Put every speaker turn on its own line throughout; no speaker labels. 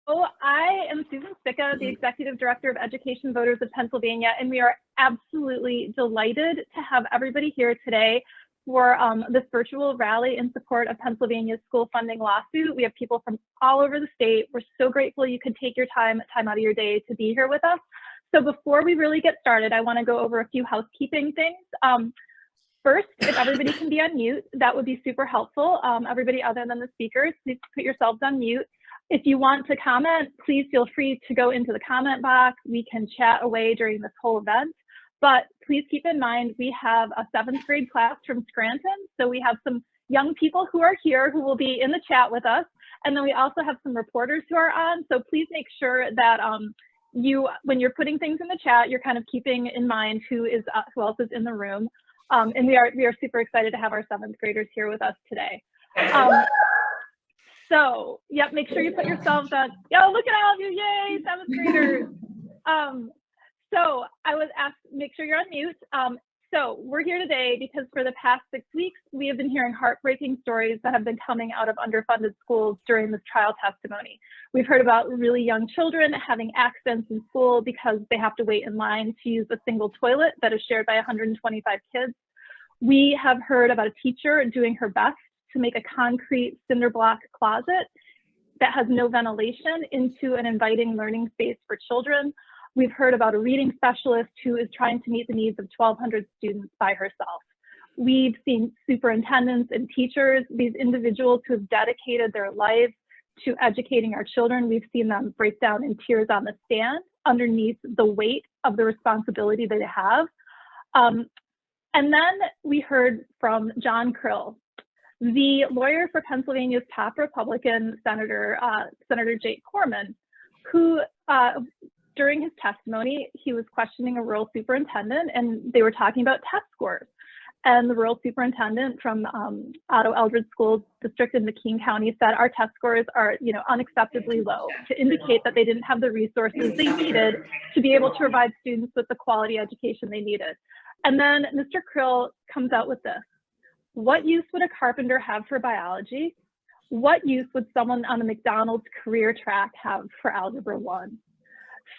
I am Susan Sticka, the Executive Director of Education Voters of Pennsylvania, and we are absolutely delighted to have everybody here today for this virtual rally in support of Pennsylvania's school funding lawsuit. We have people from all over the state. We're so grateful you could take your time out of your day to be here with us. So before we really get started, I want to go over a few housekeeping things. First, if everybody can be on mute, that would be super helpful. Everybody other than the speakers, please put yourselves on mute. If you want to comment, please feel free to go into the comment box. We can chat away during this whole event. But please keep in mind, we have a 7th grade class from Scranton. So we have some young people who are here who will be in the chat with us. And then we also have some reporters who are on. So please make sure that when you're putting things in the chat, you're kind of keeping in mind who else is in the room. And we are super excited to have our 7th graders here with us today. So, yep, make sure you put yourselves on. Yo, look at all of you, yay, 7th graders. So I was asked, make sure you're on mute. So we're here today because for the past 6 weeks, we have been hearing heartbreaking stories that have been coming out of underfunded schools during this trial testimony. We've heard about really young children having accidents in school because they have to wait in line to use a single toilet that is shared by 125 kids. We have heard about a teacher doing her best to make a concrete cinder block closet that has no ventilation into an inviting learning space for children. We've heard about a reading specialist who is trying to meet the needs of 1,200 students by herself. We've seen superintendents and teachers, these individuals who have dedicated their lives to educating our children. We've seen them break down in tears on the stand underneath the weight of the responsibility they have. And then we heard from John Krill, the lawyer for Pennsylvania's top Republican Senator Jake Corman, who during his testimony, he was questioning a rural superintendent and they were talking about test scores. And the rural superintendent from Otto Eldred School District in McKean County said our test scores are, unacceptably low, to indicate that they didn't have the resources they needed to be able to provide students with the quality education they needed. And then Mr. Krill comes out with this. What use would a carpenter have for biology? What use would someone on the McDonald's career track have for Algebra 1?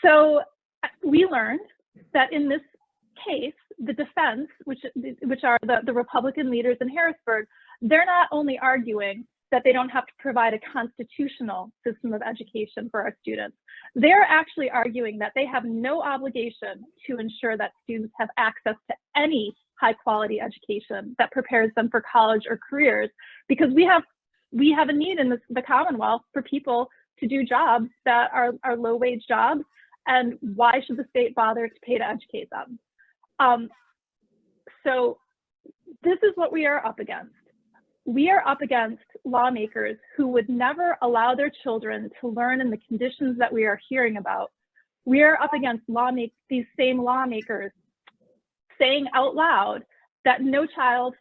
So we learned that in this case, the defense, which are the Republican leaders in Harrisburg, they're not only arguing that they don't have to provide a constitutional system of education for our students, they're actually arguing that they have no obligation to ensure that students have access to any high quality education that prepares them for college or careers, because we have a need in the Commonwealth for people to do jobs that are low wage jobs, and why should the state bother to pay to educate them? So this is what we are up against. We are up against lawmakers who would never allow their children to learn in the conditions that we are hearing about. We are up against these same lawmakers saying out loud that no child,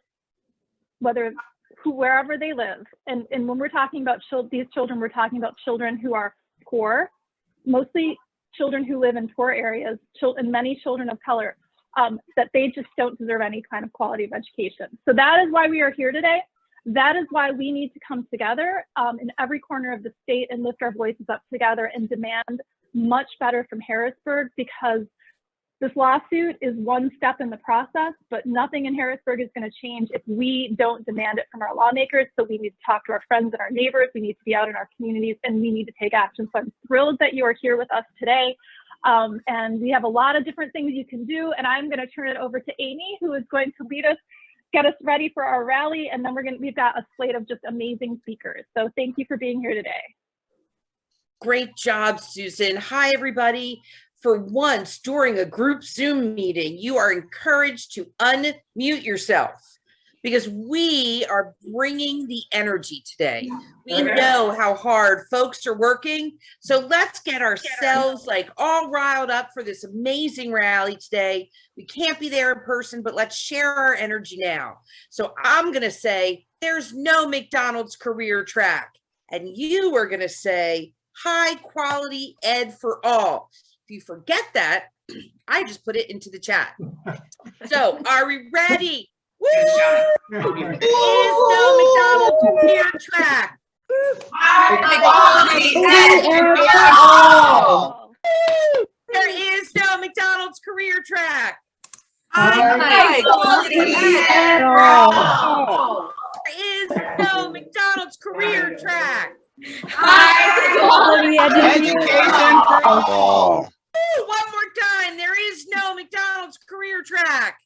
wherever they live, and when we're talking about these children, we're talking about children who are poor, mostly children who live in poor areas, and many children of color, that they just don't deserve any kind of quality of education. So that is why we are here today. That is why we need to come together in every corner of the state and lift our voices up together and demand much better from Harrisburg, because this lawsuit is one step in the process, but nothing in Harrisburg is going to change if we don't demand it from our lawmakers. So we need to talk to our friends and our neighbors. We need to be out in our communities, and we need to take action. So I'm thrilled that you are here with us today. And we have a lot of different things you can do. And I'm going to turn it over to Amy, who is going to get us ready for our rally. And then we've got a slate of just amazing speakers. So thank you for being here today.
Great job, Susan. Hi, everybody. For once during a group Zoom meeting, you are encouraged to unmute yourself, because we are bringing the energy today. We know how hard folks are working. So let's get ourselves all riled up for this amazing rally today. We can't be there in person, but let's share our energy now. So I'm going to say there's no McDonald's career track. And you are going to say high quality ed for all. If you forget that, I just put it into the chat. So are we ready? Woo! There is no McDonald's career track. Equality
and for all.
There is no McDonald's career track.
High quality ed for all.
There is no McDonald's career track.
High quality education for all.
One more time. There is no McDonald's career track.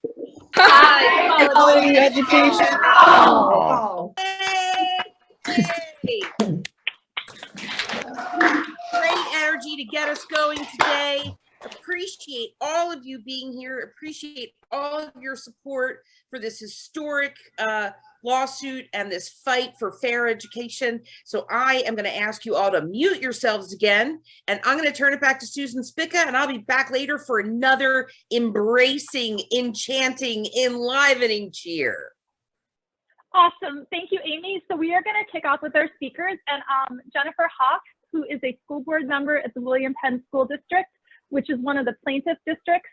High quality education for all.
Yay! Great energy to get us going today. Appreciate all of you being here. Appreciate all of your support for this historic lawsuit and this fight for fair education. So I am going to ask you all to mute yourselves again, and I'm going to turn it back to Susan Spica, and I'll be back later for another embracing, enchanting, enlivening cheer.
Awesome. Thank you, Amy. So we are going to kick off with our speakers, and Jennifer Huff, who is a school board member at the William Penn School District, which is one of the plaintiff districts.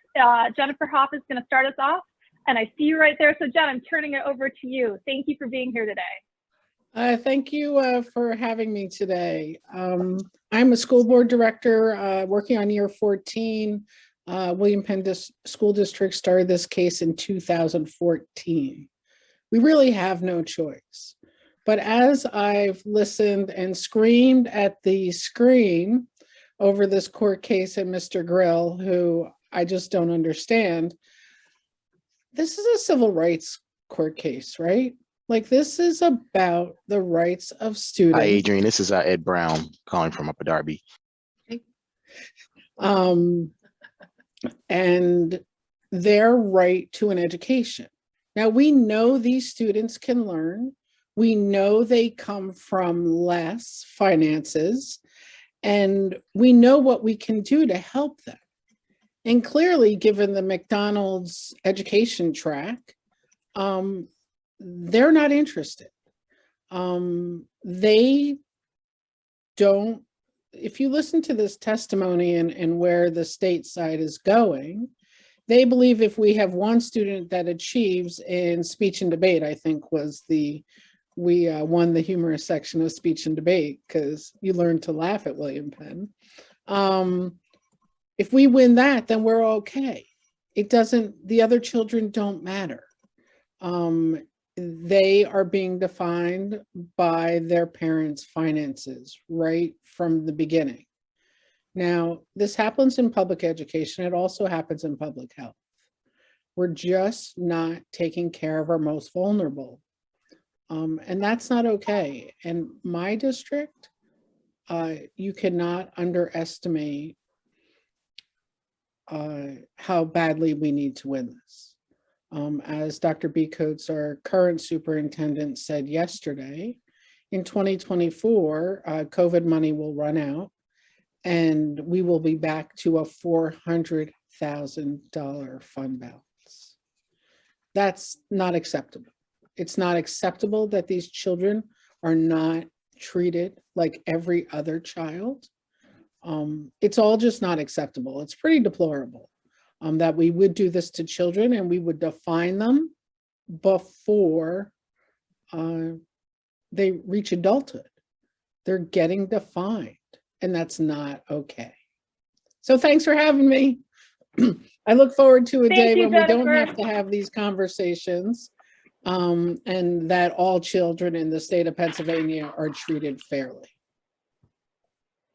Jennifer Huff is going to start us off, and I see you right there. So Jen, I'm turning it over to you. Thank you for being here today.
Thank you for having me today. I'm a school board director working on year 14. William Penn School District started this case in 2014. We really have no choice. But as I've listened and screamed at the screen over this court case and Mr. Grill, who I just don't understand, this is a civil rights court case, right? Like, this is about the rights of students.
Hi, Adrian. This is Ed Brown calling from Upper Darby.
And their right to an education. Now, we know these students can learn. We know they come from less finances, and we know what we can do to help them. And clearly, given the McDonald's education track, they're not interested. They don't, if you listen to this testimony and where the state side is going, they believe if we have one student that achieves in speech and debate, I think was we won the humorous section of speech and debate because you learn to laugh at William Penn. If we win that, then we're okay. It doesn't, the other children don't matter. They are being defined by their parents' finances right from the beginning. Now, this happens in public education. It also happens in public health. We're just not taking care of our most vulnerable. And that's not okay. And my district, you cannot underestimate how badly we need to win this. As Dr. B. Coates, our current superintendent, said yesterday, in 2024, COVID money will run out and we will be back to a $400,000 fund balance. That's not acceptable. It's not acceptable that these children are not treated like every other child. It's all just not acceptable. It's pretty deplorable that we would do this to children and we would define them before they reach adulthood. They're getting defined, and that's not okay. So thanks for having me. I look forward to a day when we don't have to have these conversations, and that all children in the state of Pennsylvania are treated fairly.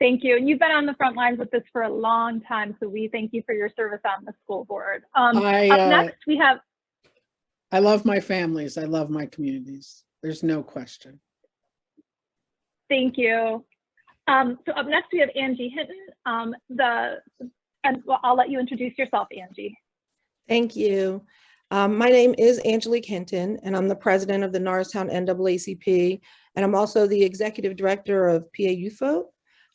Thank you. And you've been on the front lines with this for a long time, so we thank you for your service on the school board. Up next, we have...
I love my families. I love my communities. There's no question.
Thank you. So up next, we have Angie Hinton. I'll let you introduce yourself, Angie.
Thank you. My name is Angelique Hinton, and I'm the president of the Norristown NAACP, and I'm also the executive director of PA Youth Vote.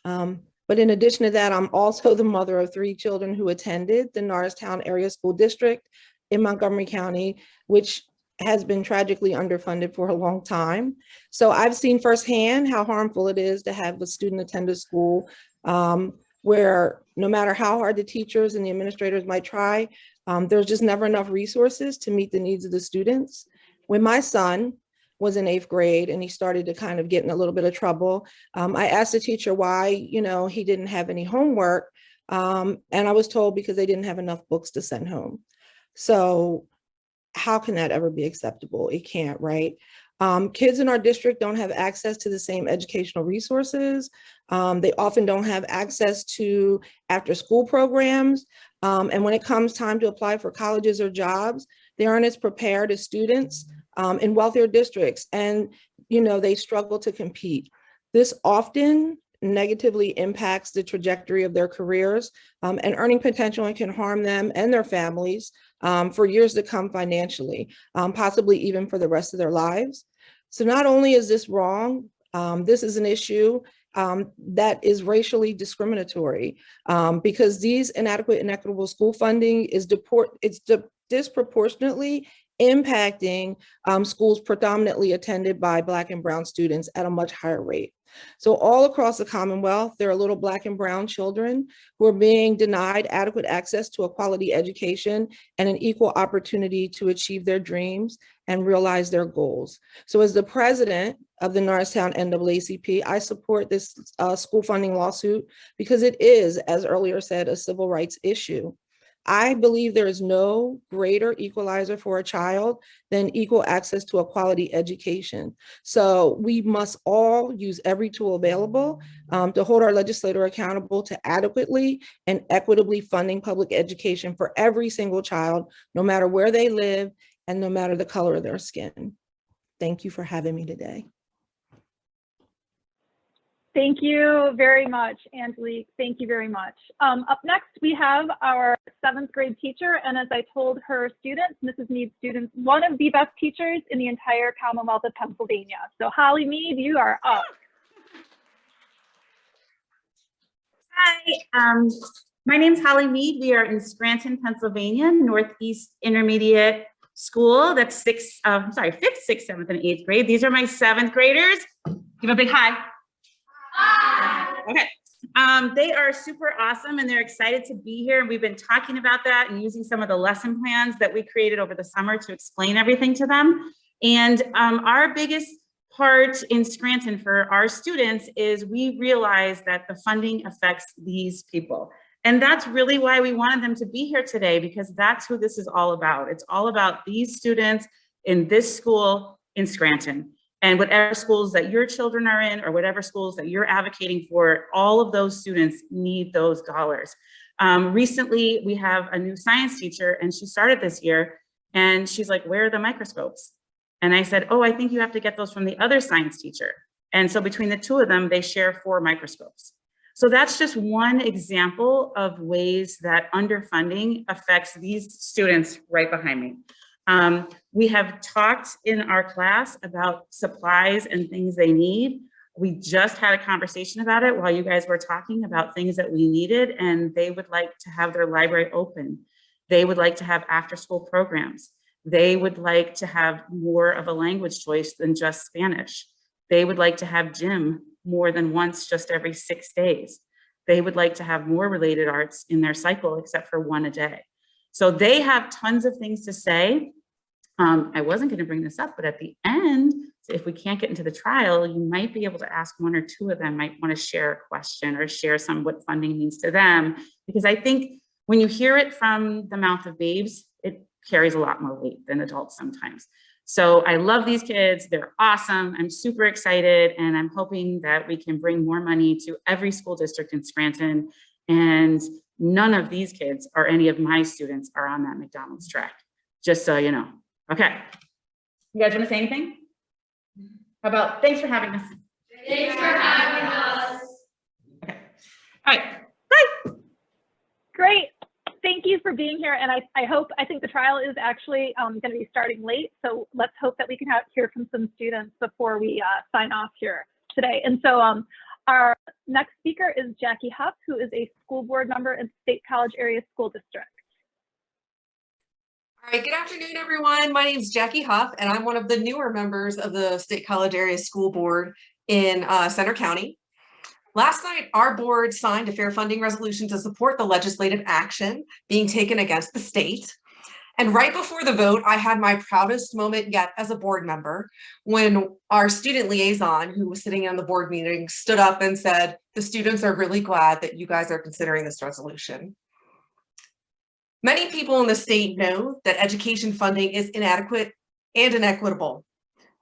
But in addition to that, I'm also the mother of 3 children who attended the Norristown Area School District in Montgomery County, which has been tragically underfunded for a long time. So I've seen firsthand how harmful it is to have a student attend a school where no matter how hard the teachers and the administrators might try, there's just never enough resources to meet the needs of the students. When my son was in 8th grade and he started to kind of get in a little bit of trouble. I asked the teacher why, he didn't have any homework. And I was told because they didn't have enough books to send home. So how can that ever be acceptable? It can't, right? Kids in our district don't have access to the same educational resources. They often don't have access to after-school programs. And when it comes time to apply for colleges or jobs, they aren't as prepared as students in wealthier districts. And, they struggle to compete. This often negatively impacts the trajectory of their careers and earning potential, and can harm them and their families for years to come financially, possibly even for the rest of their lives. So not only is this wrong, this is an issue that is racially discriminatory because these inadequate and inequitable school funding is disproportionately impacting schools predominantly attended by Black and Brown students at a much higher rate. So all across the Commonwealth, there are little Black and Brown children who are being denied adequate access to a quality education and an equal opportunity to achieve their dreams and realize their goals. So as the president of the Norristown NAACP, I support this school funding lawsuit because it is, as earlier said, a civil rights issue. I believe there is no greater equalizer for a child than equal access to a quality education. So we must all use every tool available to hold our legislator accountable to adequately and equitably funding public education for every single child, no matter where they live and no matter the color of their skin. Thank you for having me today.
Thank you very much, Angelique. Thank you very much. Up next, we have our 7th grade teacher, and as I told her students, Mrs. Mead's students, one of the best teachers in the entire Commonwealth of Pennsylvania. So Holly Mead, you are up.
Hi, my name's Holly Mead. We are in Scranton, Pennsylvania, Northeast Intermediate School. That's 5th, 6th, 7th, and 8th grade. These are my 7th graders. Give a big hi. Okay, they are super awesome and they're excited to be here. We've been talking about that and using some of the lesson plans that we created over the summer to explain everything to them. And our biggest part in Scranton for our students is we realize that the funding affects these people. And that's really why we wanted them to be here today, because that's who this is all about. It's all about these students in this school in Scranton. And whatever schools that your children are in or whatever schools that you're advocating for, all of those students need those dollars. Recently, we have a new science teacher and she started this year and she's like, where are the microscopes? And I said, oh, I think you have to get those from the other science teacher. And so between the two of them, they share 4 microscopes. So that's just one example of ways that underfunding affects these students right behind me. We have talked in our class about supplies and things they need. We just had a conversation about it while you guys were talking about things that we needed, and they would like to have their library open. They would like to have after-school programs. They would like to have more of a language choice than just Spanish. They would like to have gym more than once just every 6 days. They would like to have more related arts in their cycle except for 1 a day. So they have tons of things to say. I wasn't going to bring this up, but at the end, if we can't get into the trial, you might be able to ask 1 or 2 of them, might want to share a question or share some what funding means to them. Because I think when you hear it from the mouth of babes, it carries a lot more weight than adults sometimes. So I love these kids. They're awesome. I'm super excited. And I'm hoping that we can bring more money to every school district in Scranton. And none of these kids or any of my students are on that McDonald's track, just so you know. Okay. You guys want to say anything? How about, thanks for having us.
Thanks for having us.
Okay. All right. Bye.
Great. Thank you for being here. And I think the trial is actually going to be starting late. So let's hope that we can hear from some students before we sign off here today. And so our next speaker is Jackie Huff, who is a school board member in State College Area School District.
All right, good afternoon, everyone. My name is Jackie Huff, and I'm one of the newer members of the State College Area School Board in Center County. Last night, our board signed a fair funding resolution to support the legislative action being taken against the state. And right before the vote, I had my proudest moment yet as a board member when our student liaison, who was sitting in the board meeting, stood up and said, the students are really glad that you guys are considering this resolution. Many people in the state know that education funding is inadequate and inequitable.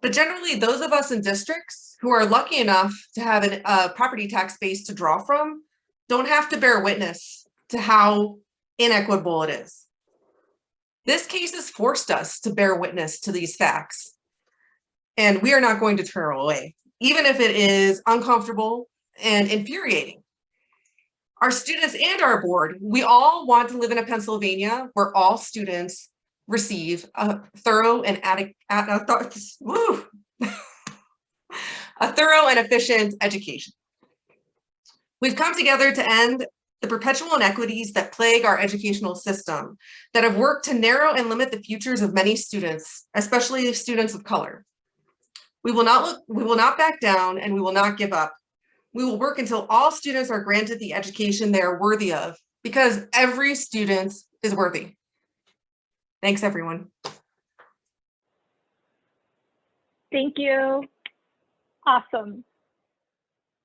But generally, those of us in districts who are lucky enough to have a property tax base to draw from don't have to bear witness to how inequitable it is. This case has forced us to bear witness to these facts, and we are not going to turn away, even if it is uncomfortable and infuriating. Our students and our board, we all want to live in a Pennsylvania where all students receive a thorough and efficient education. We've come together to end the perpetual inequities that plague our educational system, that have worked to narrow and limit the futures of many students, especially students of color. We will not back down, and we will not give up. We will work until all students are granted the education they are worthy of, because every student is worthy. Thanks, everyone.
Thank you. Awesome.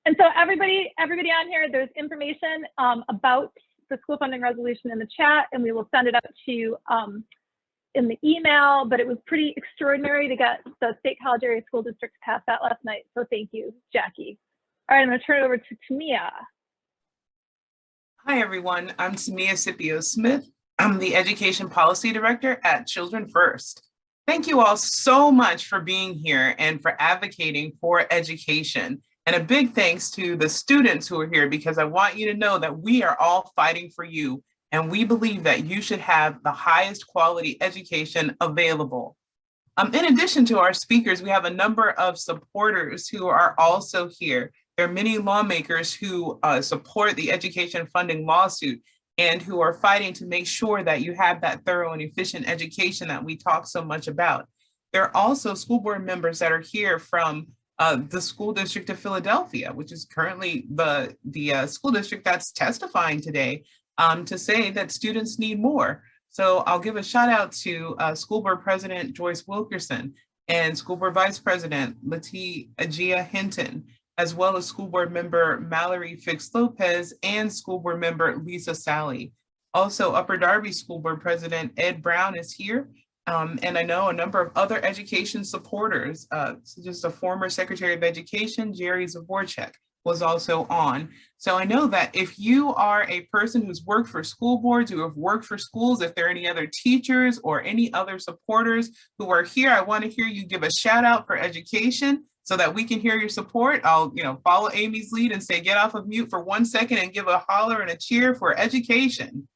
And so everybody on here, there's information about the school funding resolution in the chat, and we will send it out to you in the email, but it was pretty extraordinary to get the State College Area School District past that last night. So thank you, Jackie. All right, I'm gonna turn it over to Tamia.
Hi, everyone. I'm Tamia Scipio-Smith. I'm the Education Policy Director at Children First. Thank you all so much for being here and for advocating for education. And a big thanks to the students who are here, because I want you to know that we are all fighting for you, and we believe that you should have the highest quality education available. In addition to our speakers, we have a number of supporters who are also here. There are many lawmakers who support the education funding lawsuit and who are fighting to make sure that you have that thorough and efficient education that we talk so much about. There are also school board members that are here from the school district of Philadelphia, which is currently the school district that's testifying today to say that students need more. So I'll give a shout out to School Board President Joyce Wilkerson and School Board Vice President Angie Hinton, as well as School Board Member Mallory Fix-Lopez and School Board Member Lisa Sally. Also, Upper Darby School Board President Ed Brown is here. And I know a number of other education supporters, just a former Secretary of Education, Jerry Zaborchek, was also on. So I know that if you are a person who's worked for school boards, who have worked for schools, if there are any other teachers or any other supporters who are here, I want to hear you give a shout out for education so that we can hear your support. I'll follow Amy's lead and say, get off of mute for 1 second and give a holler and a cheer for education.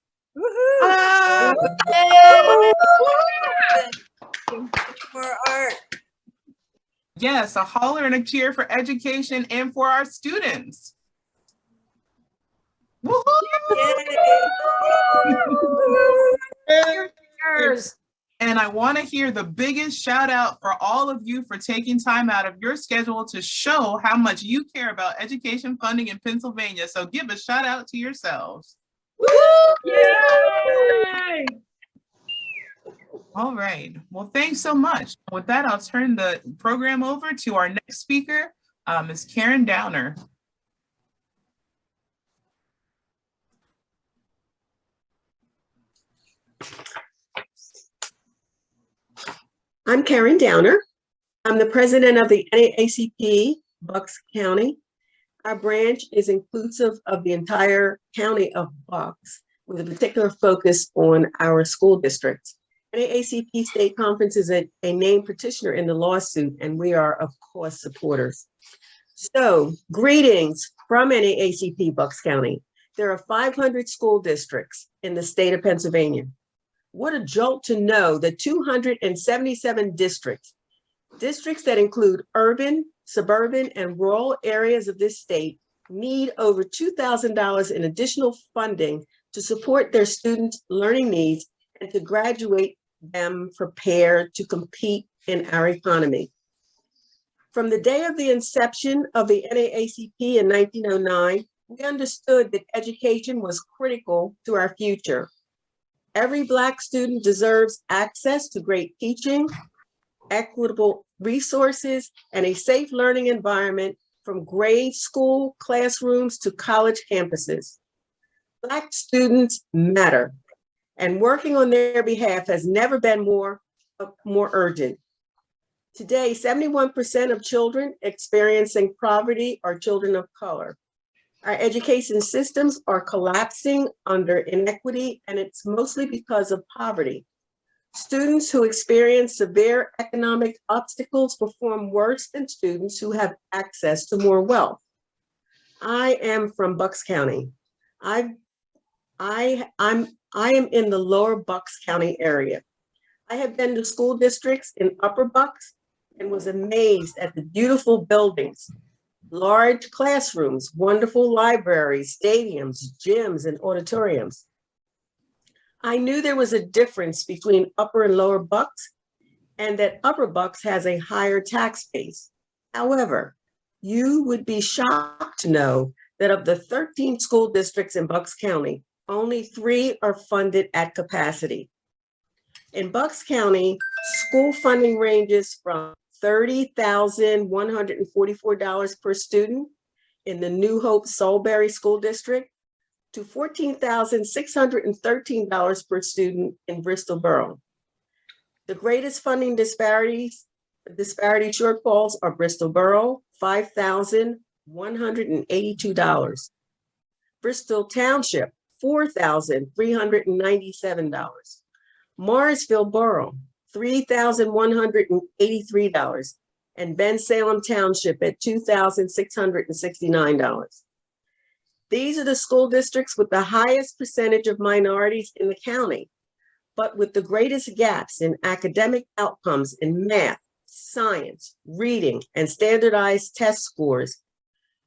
For art.
Yes, a holler and a cheer for education and for our students. And I want to hear the biggest shout out for all of you for taking time out of your schedule to show how much you care about education funding in Pennsylvania. So give a shout out to yourselves.
Yay!
All right. Well, thanks so much. With that, I'll turn the program over to our next speaker, Ms. Karen Downer.
I'm Karen Downer. I'm the president of the NAACP, Bucks County. Our branch is inclusive of the entire county of Bucks, with a particular focus on our school districts. NAACP State Conference is a named petitioner in the lawsuit, and we are, of course, supporters. So, greetings from NAACP Bucks County. There are 500 school districts in the state of Pennsylvania. What a jolt to know that 277 districts that include urban, suburban, and rural areas of this state need over $2,000 in additional funding to support their students' learning needs and to graduate them prepared to compete in our economy. From the day of the inception of the NAACP in 1909, we understood that education was critical to our future. Every Black student deserves access to great teaching, equitable resources, and a safe learning environment from grade school classrooms to college campuses. Black students matter, and working on their behalf has never been more urgent. Today, 71% of children experiencing poverty are children of color. Our education systems are collapsing under inequity, and it's mostly because of poverty. Students who experience severe economic obstacles perform worse than students who have access to more wealth. I am from Bucks County. I am in the lower Bucks County area. I have been to school districts in Upper Bucks and was amazed at the beautiful buildings, large classrooms, wonderful libraries, stadiums, gyms, and auditoriums. I knew there was a difference between Upper and Lower Bucks, and that Upper Bucks has a higher tax base. However, you would be shocked to know that of the 13 school districts in Bucks County, only 3 are funded at capacity. In Bucks County, school funding ranges from $30,144 per student in the New Hope Soulberry School District to $14,613 per student in Bristol Borough. The greatest funding disparity shortfalls are Bristol Borough, $5,182. Bristol Township, $4,397. Morrisville Borough, $3,183, and Ben Salem Township at $2,669. These are the school districts with the highest percentage of minorities in the county, but with the greatest gaps in academic outcomes in math, science, reading, and standardized test scores.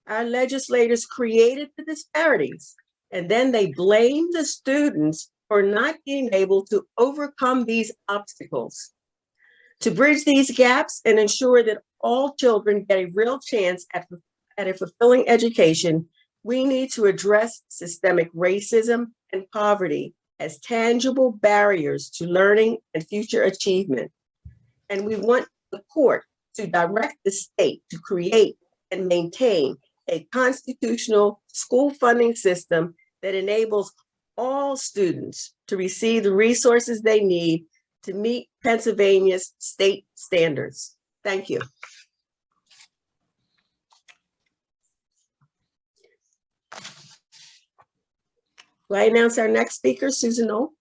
Our legislators created the disparities, and then they blame the students for not being able to overcome these obstacles. To bridge these gaps and ensure that all children get a real chance at a fulfilling education, we need to address systemic racism and poverty as tangible barriers to learning and future achievement. And we want the court to direct the state to create and maintain a constitutional school funding system that enables all students to receive the resources they need to meet Pennsylvania's state standards. Thank you. Do I announce our next speaker, Susan Noel?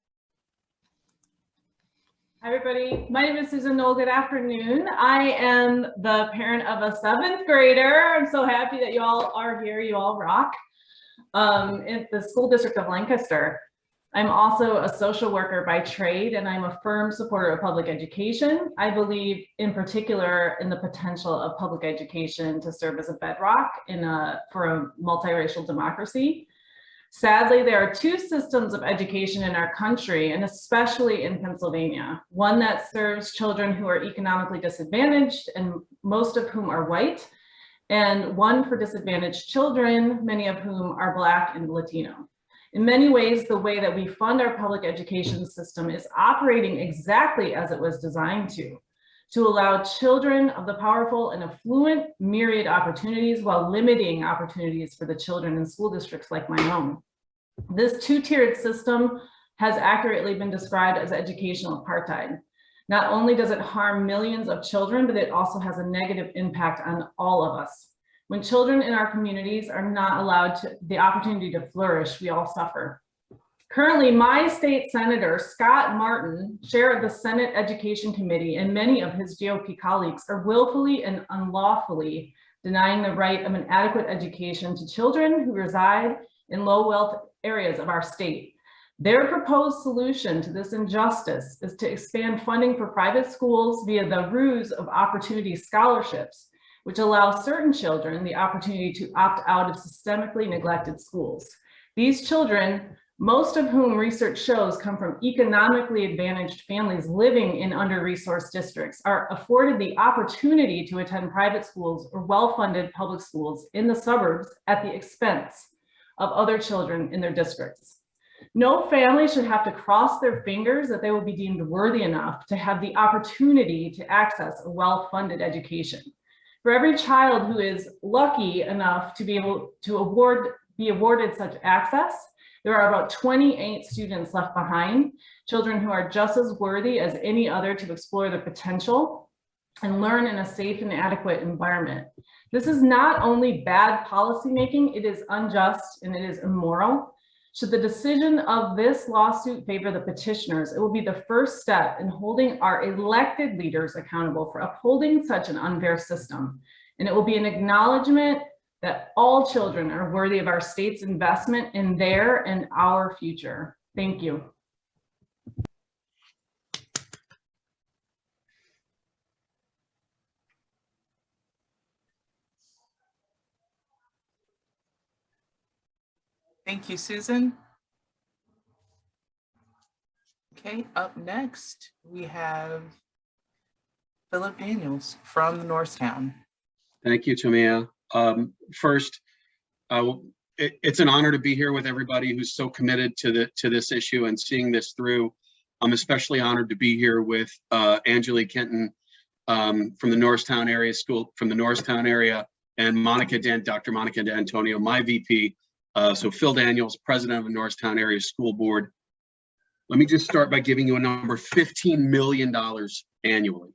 Hi, everybody. My name is Susan Noel. Good afternoon. I am the parent of a 7th grader. I'm so happy that you all are here. You all rock. In the school district of Lancaster. I'm also a social worker by trade, and I'm a firm supporter of public education. I believe in particular in the potential of public education to serve as a bedrock for a multiracial democracy. Sadly, there are 2 systems of education in our country, and especially in Pennsylvania. One that serves children who are economically disadvantaged, and most of whom are white, and one for disadvantaged children, many of whom are Black and Latino. In many ways, the way that we fund our public education system is operating exactly as it was designed to allow children of the powerful and affluent myriad opportunities while limiting opportunities for the children in school districts like my own. This 2-tiered system has accurately been described as educational apartheid. Not only does it harm millions of children, but it also has a negative impact on all of us. When children in our communities are not allowed the opportunity to flourish, we all suffer. Currently, my state senator, Scott Martin, chair of the Senate Education Committee, and many of his GOP colleagues are willfully and unlawfully denying the right of an adequate education to children who reside in low wealth areas of our state. Their proposed solution to this injustice is to expand funding for private schools via the ruse of opportunity scholarships, which allow certain children the opportunity to opt out of systemically neglected schools. These children, most of whom research shows come from economically advantaged families living in under-resourced districts, are afforded the opportunity to attend private schools or well-funded public schools in the suburbs at the expense of other children in their districts. No family should have to cross their fingers that they will be deemed worthy enough to have the opportunity to access a well-funded education. For every child who is lucky enough to be able to be awarded such access, there are about 28 students left behind, children who are just as worthy as any other to explore their potential and learn in a safe and adequate environment. This is not only bad policymaking, it is unjust and it is immoral. Should the decision of this lawsuit favor the petitioners, it will be the first step in holding our elected leaders accountable for upholding such an unfair system. And it will be an acknowledgement that all children are worthy of our state's investment in their and our future. Thank you.
Thank you, Susan. Okay, up next, we have Philip Daniels from Norristown.
Thank you, Tamia. First, it's an honor to be here with everybody who's so committed to this issue and seeing this through. I'm especially honored to be here with Angelique Hinton from the Norristown area and Dr. Monica D'Antonio, my VP. So Phil Daniels, president of the Norristown Area School Board. Let me just start by giving you a number: $15 million annually.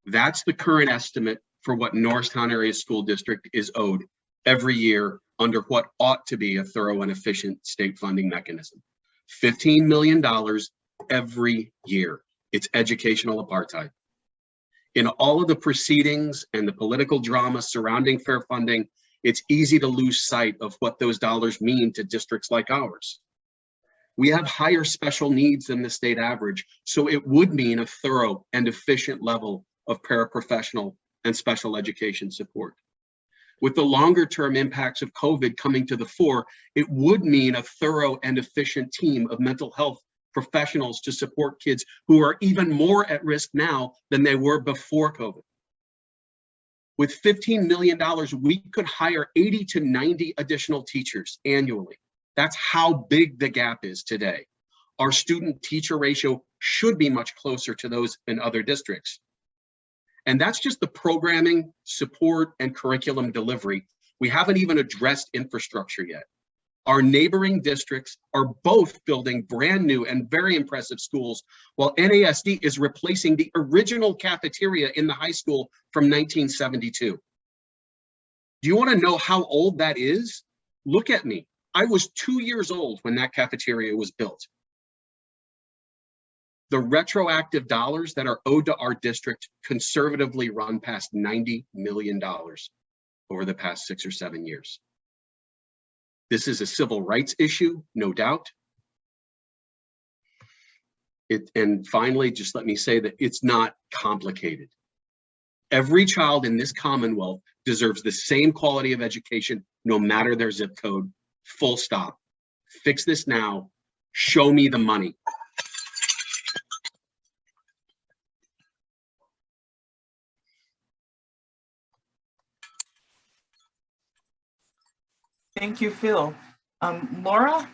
That's the current estimate for what Norristown Area School District is owed every year under what ought to be a thorough and efficient state funding mechanism. $15 million every year. It's educational apartheid. In all of the proceedings and the political drama surrounding fair funding, it's easy to lose sight of what those dollars mean to districts like ours. We have higher special needs than the state average, so it would mean a thorough and efficient level of paraprofessional and special education support. With the longer term impacts of COVID coming to the fore, it would mean a thorough and efficient team of mental health professionals to support kids who are even more at risk now than they were before COVID. With $15 million, we could hire 80 to 90 additional teachers annually. That's how big the gap is today. Our student-teacher ratio should be much closer to those in other districts. And that's just the programming, support, and curriculum delivery. We haven't even addressed infrastructure yet. Our neighboring districts are both building brand new and very impressive schools, while NASD is replacing the original cafeteria in the high school from 1972. Do you want to know how old that is? Look at me. I was 2 years old when that cafeteria was built. The retroactive dollars that are owed to our district conservatively run past $90 million over the past 6 or 7 years. This is a civil rights issue, no doubt. And finally, just let me say that it's not complicated. Every child in this Commonwealth deserves the same quality of education, no matter their zip code, full stop. Fix this now, show me the money.
Thank you, Phil. Laura?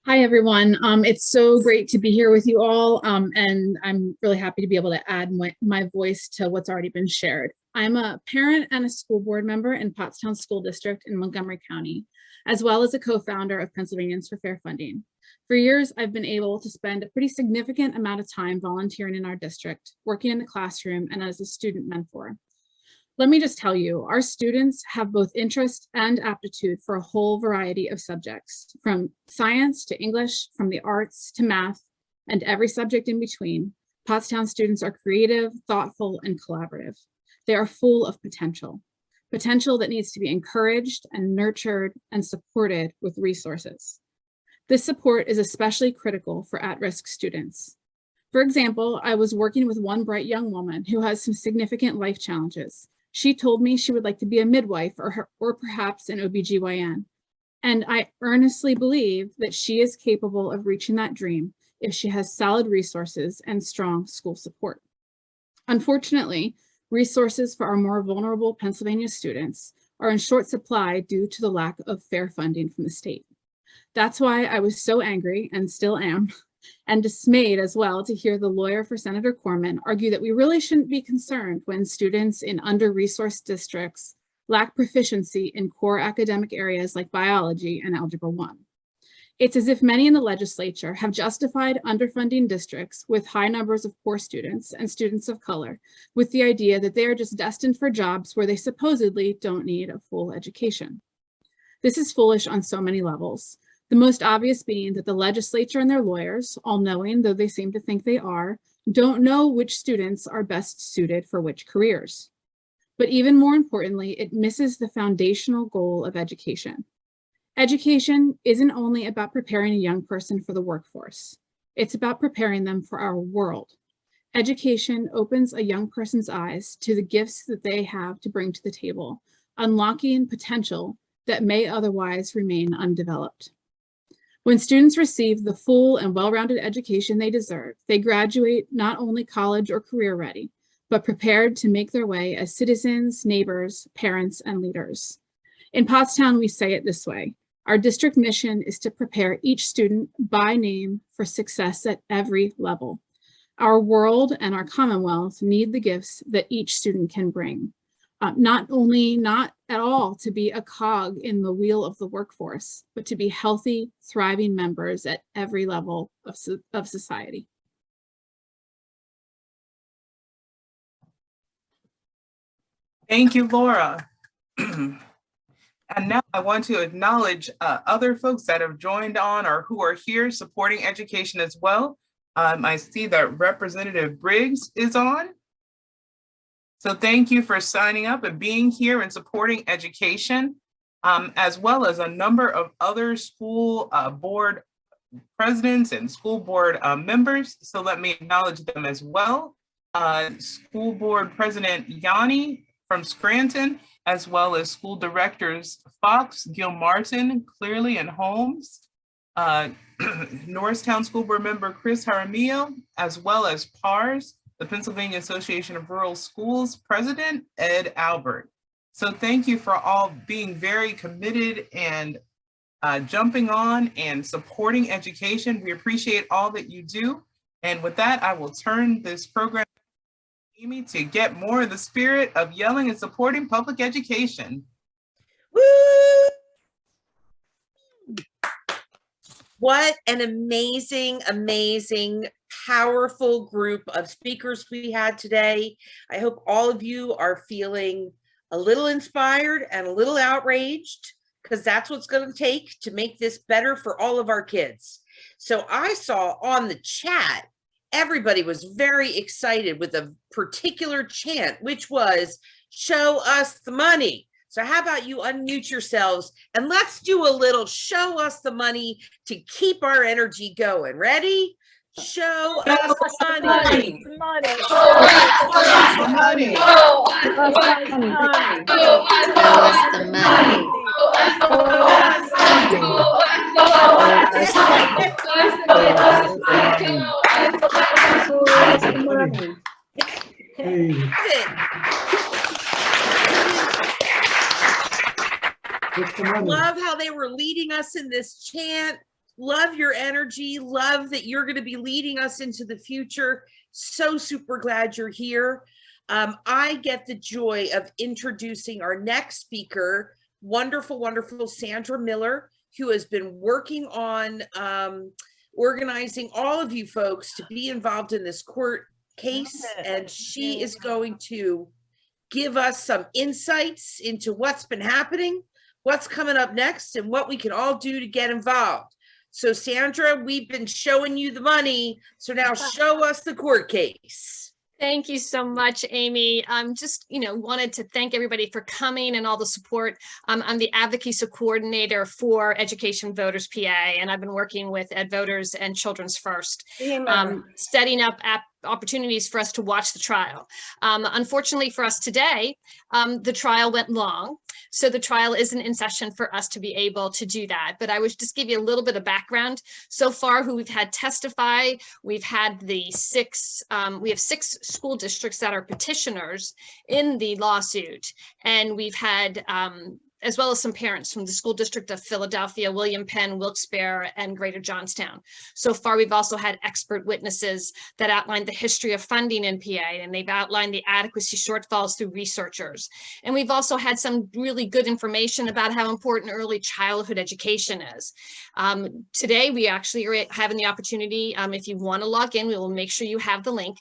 Hi, everyone. It's so great to be here with you all, and I'm really happy to be able to add my voice to what's already been shared. I'm a parent and a school board member in Pottstown School District in Montgomery County, as well as a co-founder of Pennsylvanians for Fair Funding. For years, I've been able to spend a pretty significant amount of time volunteering in our district, working in the classroom, and as a student mentor. Let me just tell you, our students have both interest and aptitude for a whole variety of subjects, from science to English, from the arts to math, and every subject in between. Pottstown students are creative, thoughtful, and collaborative. They are full of potential that needs to be encouraged and nurtured and supported with resources. This support is especially critical for at-risk students. For example, I was working with one bright young woman who has some significant life challenges. She told me she would like to be a midwife or perhaps an OBGYN. And I earnestly believe that she is capable of reaching that dream if she has solid resources and strong school support. Unfortunately, resources for our more vulnerable Pennsylvania students are in short supply due to the lack of fair funding from the state. That's why I was so angry, and still am, and dismayed as well to hear the lawyer for Senator Corman argue that we really shouldn't be concerned when students in under-resourced districts lack proficiency in core academic areas like biology and Algebra 1. It's as if many in the legislature have justified underfunding districts with high numbers of poor students and students of color with the idea that they are just destined for jobs where they supposedly don't need a full education. This is foolish on so many levels. The most obvious being that the legislature and their lawyers, all-knowing though they seem to think they are, don't know which students are best suited for which careers. But even more importantly, it misses the foundational goal of education. Education isn't only about preparing a young person for the workforce. It's about preparing them for our world. Education opens a young person's eyes to the gifts that they have to bring to the table, unlocking potential that may otherwise remain undeveloped. When students receive the full and well-rounded education they deserve, they graduate not only college or career ready, but prepared to make their way as citizens, neighbors, parents, and leaders. In Pottstown, we say it this way: our district mission is to prepare each student by name for success at every level. Our world and our Commonwealth need the gifts that each student can bring. Not at all to be a cog in the wheel of the workforce, but to be healthy, thriving members at every level of society.
Thank you, Laura. And now I want to acknowledge other folks that have joined on or who are here supporting education as well. I see that Representative Briggs is on. So thank you for signing up and being here and supporting education, as well as a number of other school board presidents and school board members. So let me acknowledge them as well. School board President Yanni from Scranton, as well as school directors Fox, Gilmartin, Clearly, and Holmes. Norristown School Board member Chris Jaramillo, as well as PARS, the Pennsylvania Association of Rural Schools President Ed Albert. So thank you for all being very committed and jumping on and supporting education. We appreciate all that you do. And with that, I will turn this program to Amy to get more in the spirit of yelling and supporting public education.
Woo! What an amazing, amazing, powerful group of speakers we had today. I hope all of you are feeling a little inspired and a little outraged, because that's what's going to take to make this better for all of our kids. So I saw on the chat, everybody was very excited with a particular chant, which was, "Show us the money." So how about you unmute yourselves and let's do a little show us the money to keep our energy going. Ready? Show us the money.
Show us the money. Show us the money. Show us the money.
Love how they were leading us in this chant. Love your energy. Love that you're going to be leading us into the future. So super glad you're here. I get the joy of introducing our next speaker, wonderful, wonderful Sandra Miller, who has been working on organizing all of you folks to be involved in this court case. And she is going to give us some insights into what's been happening, what's coming up next, and what we can all do to get involved. So Sandra, we've been showing you the money, so now show us the court case.
Thank you so much, Amy. Just, wanted to thank everybody for coming and all the support. I'm the advocacy coordinator for Education Voters PA, and I've been working with Ed Voters and Children's First, setting up opportunities for us to watch the trial. Unfortunately for us today, the trial went long. So the trial isn't in session for us to be able to do that. But I would just give you a little bit of background. So far, who we've had testify, we've had we have 6 school districts that are petitioners in the lawsuit. And we've had as well as some parents from the School District of Philadelphia, William Penn, Wilkes-Barre, and Greater Johnstown. So far, we've also had expert witnesses that outlined the history of funding in PA, and they've outlined the adequacy shortfalls through researchers. And we've also had some really good information about how important early childhood education is. Today, we actually are having the opportunity, if you want to log in, we will make sure you have the link.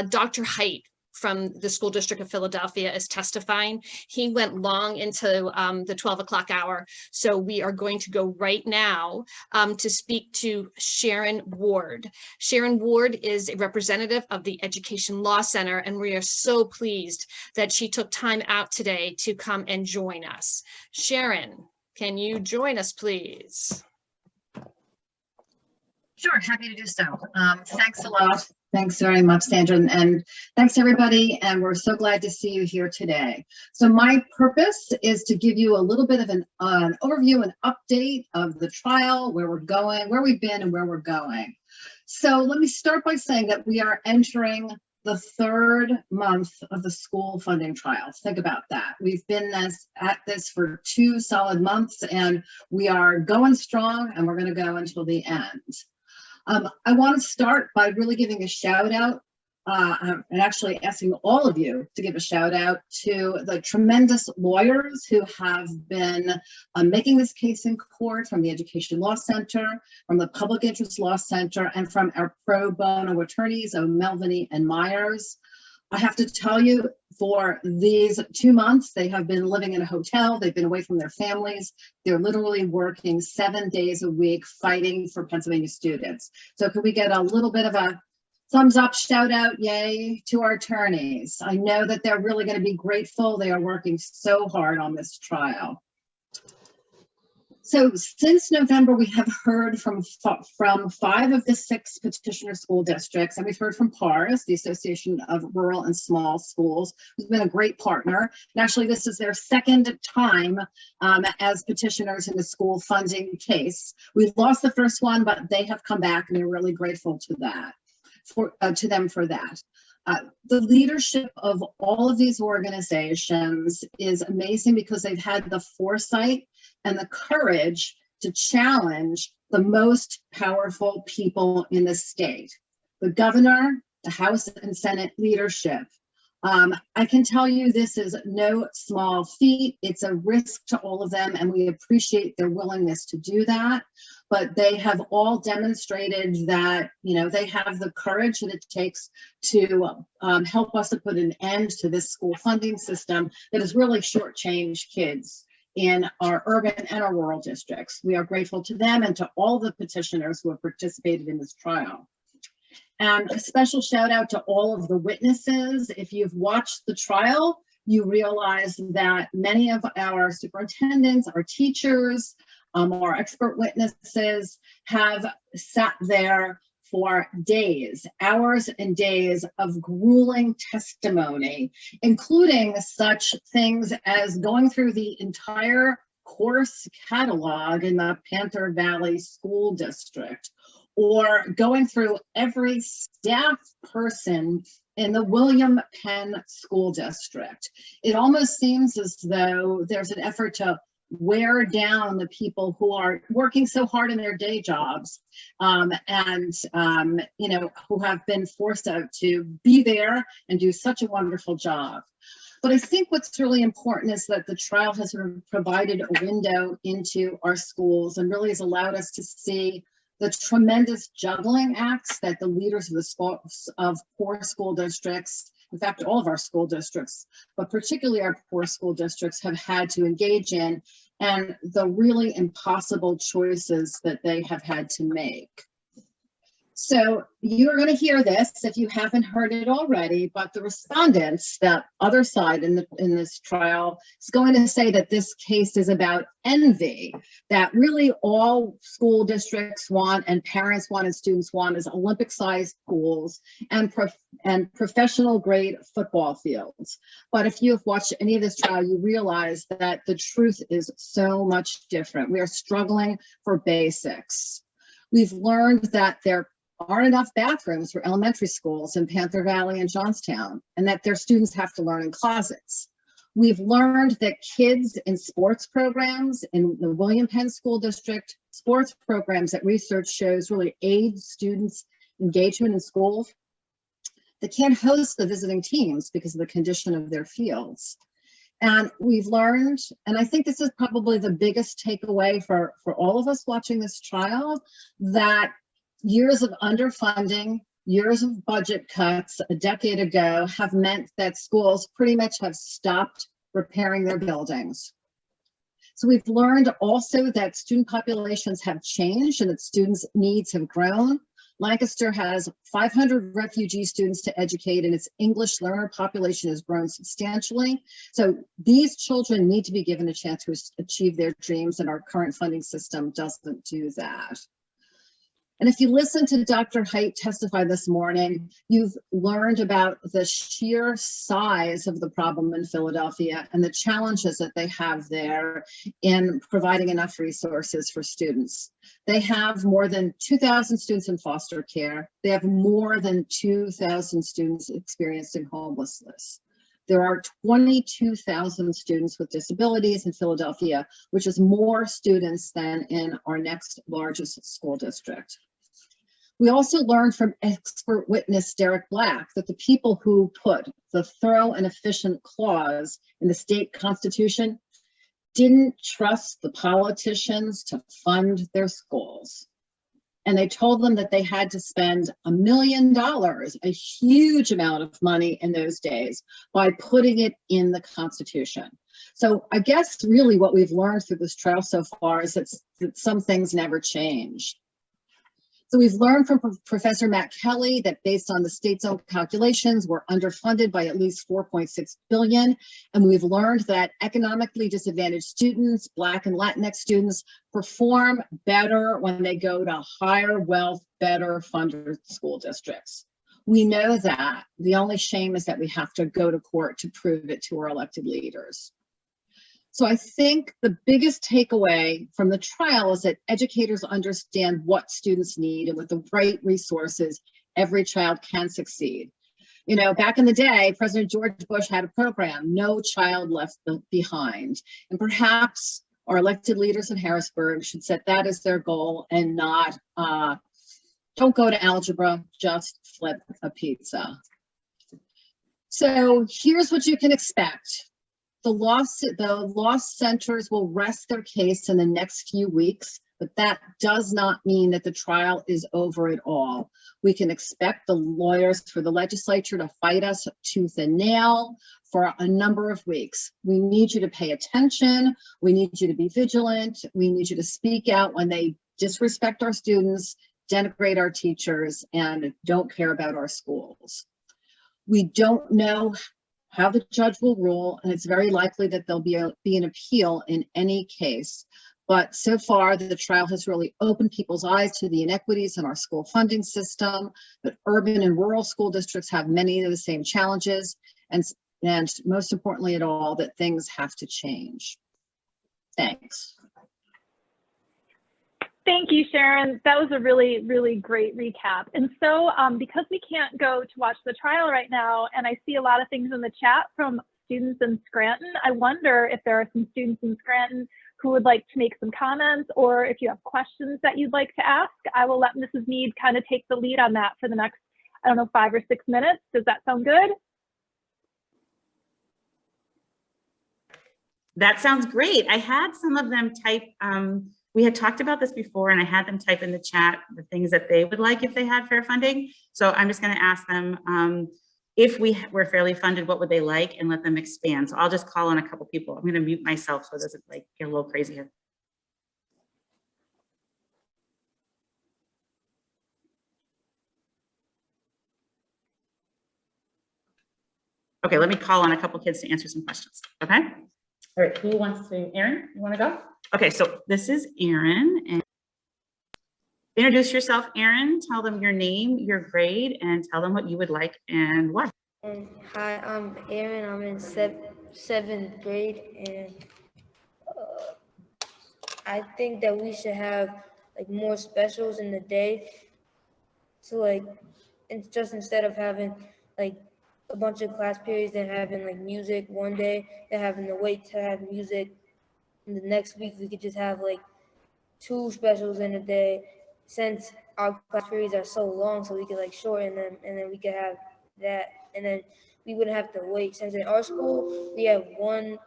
Dr. Haidt from the School District of Philadelphia is testifying. He went long into the 12 o'clock hour. So we are going to go right now to speak to Sharon Ward. Sharon Ward is a representative of the Education Law Center, and we are so pleased that she took time out today to come and join us. Sharon, can you join us, please?
Sure, happy to do so. Thanks a lot. Thanks very much, Sandra, and thanks everybody. And we're so glad to see you here today. So my purpose is to give you a little bit of an overview and update of the trial, where we're going, where we've been, and where we're going. So let me start by saying that we are entering the third month of the school funding trial. Think about that. We've been at this for 2 solid months, and we are going strong, and we're going to go until the end. I want to start by really giving a shout out and actually asking all of you to give a shout out to the tremendous lawyers who have been making this case in court, from the Education Law Center, from the Public Interest Law Center, and from our pro bono attorneys, O'Melveny and Myers. I have to tell you, for these 2 months, they have been living in a hotel. They've been away from their families. They're literally working 7 days a week fighting for Pennsylvania students. So could we get a little bit of a thumbs up, shout out, yay, to our attorneys? I know that they're really going to be grateful. They are working so hard on this trial. So since November, we have heard from 5 of the 6 petitioner school districts, and we've heard from PARS, the Association of Rural and Small Schools, who's been a great partner. And actually, this is their second time as petitioners in the school funding case. We lost the first one, but they have come back, and we're really grateful to that, to them for that. The leadership of all of these organizations is amazing because they've had the foresight and the courage to challenge the most powerful people in the state, the governor, the House and Senate leadership. I can tell you this is no small feat. It's a risk to all of them, and we appreciate their willingness to do that. But they have all demonstrated that, you know, they have the courage that it takes to help us to put an end to this school funding system that has really shortchanged kids in our urban and our rural districts. We are grateful to them and to all the petitioners who have participated in this trial. And a special shout out to all of the witnesses. If you've watched the trial, you realize that many of our superintendents, our teachers, our expert witnesses have sat there for days, hours and days of grueling testimony, including such things as going through the entire course catalog in the Panther Valley School District, or going through every staff person in the William Penn School District. It almost seems as though there's an effort to wear down the people who are working so hard in their day jobs you know, who have been forced out to be there and do such a wonderful job. But I think what's really important is that the trial has provided a window into our schools and really has allowed us to see the tremendous juggling acts that the leaders of the poor school districts, in fact, all of our school districts, but particularly our poor school districts, have had to engage in, and the really impossible choices that they have had to make. So you're going to hear this if you haven't heard it already, but the respondents, the other side in this trial, is going to say that this case is about envy, that really all school districts want and parents want and students want is Olympic-sized pools and professional grade football fields. But if you have watched any of this trial, you realize that the truth is so much different. We are struggling for basics. We've learned that there aren't enough bathrooms for elementary schools in Panther Valley and Johnstown, and that their students have to learn in closets. We've learned that kids in sports programs in the William Penn School District, sports programs that research shows really aid students' engagement in school, they can't host the visiting teams because of the condition of their fields. And we've learned, and I think this is probably the biggest takeaway for all of us watching this trial, that years of underfunding, years of budget cuts a decade ago have meant that schools pretty much have stopped repairing their buildings. So we've learned also that student populations have changed and that students' needs have grown. Lancaster has 500 refugee students to educate, and its English learner population has grown substantially. So these children need to be given a chance to achieve their dreams, and our current funding system doesn't do that. And if you listen to Dr. Haidt testify this morning, you've learned about the sheer size of the problem in Philadelphia and the challenges that they have there in providing enough resources for students. They have more than 2,000 students in foster care. They have more than 2,000 students experiencing homelessness. There are 22,000 students with disabilities in Philadelphia, which is more students than in our next largest school district. We also learned from expert witness Derek Black that the people who put the thorough and efficient clause in the state constitution didn't trust the politicians to fund their schools. And they told them that they had to spend $1 million, a huge amount of money in those days, by putting it in the Constitution. So I guess really what we've learned through this trial so far is that some things never change. So we've learned from Professor Matt Kelly that based on the state's own calculations, we're underfunded by at least $4.6 billion. And we've learned that economically disadvantaged students, Black and Latinx students, perform better when they go to higher wealth, better funded school districts. We know that. The only shame is that we have to go to court to prove it to our elected leaders. So I think the biggest takeaway from the trial is that educators understand what students need, and with the right resources, every child can succeed. You know, back in the day, President George Bush had a program, No Child Left Behind. And perhaps our elected leaders in Harrisburg should set that as their goal and not, don't go to algebra, just flip a pizza. So here's what you can expect. The loss centers will rest their case in the next few weeks, but that does not mean that the trial is over at all. We can expect the lawyers for the legislature to fight us tooth and nail for a number of weeks. We need you to pay attention. We need you to be vigilant. We need you to speak out when they disrespect our students, denigrate our teachers, and don't care about our schools. We don't know how the judge will rule, and it's very likely that there'll be an appeal in any case. But so far, the trial has really opened people's eyes to the inequities in our school funding system, that urban and rural school districts have many of the same challenges, and most importantly at all, that things have to change. Thanks.
Thank you, Sharon. That was a really, really great recap. And so because we can't go to watch the trial right now, and I see a lot of things in the chat from students in Scranton, I wonder if there are some students in Scranton who would like to make some comments, or if you have questions that you'd like to ask. I will let Mrs. Mead kind of take the lead on that for the next, I don't know, 5 or 6 minutes. Does that sound good?
That sounds great. I had some of them type, we had talked about this before, and I had them type in the chat the things that they would like if they had fair funding. So I'm just going to ask them, if we were fairly funded, what would they like, and let them expand. So I'll just call on a couple people. I'm going to mute myself so it doesn't like get a little crazy here. Okay, let me call on a couple kids to answer some questions. Okay. All right, who wants to, Erin, you want to go? Okay, so this is Erin, and introduce yourself, Erin. Tell them your name, your grade, and tell them what you would like and why.
Hi, I'm Erin. I'm in seventh grade, and I think that we should have like more specials in the day. So like, it's just instead of having like a bunch of class periods, then having like music one day, then having to wait to have music. And the next week we could just have like 2 specials in a day, since our class periods are so long, so we could like shorten them, and then we could have that, and then we wouldn't have to wait. Since in our school we have one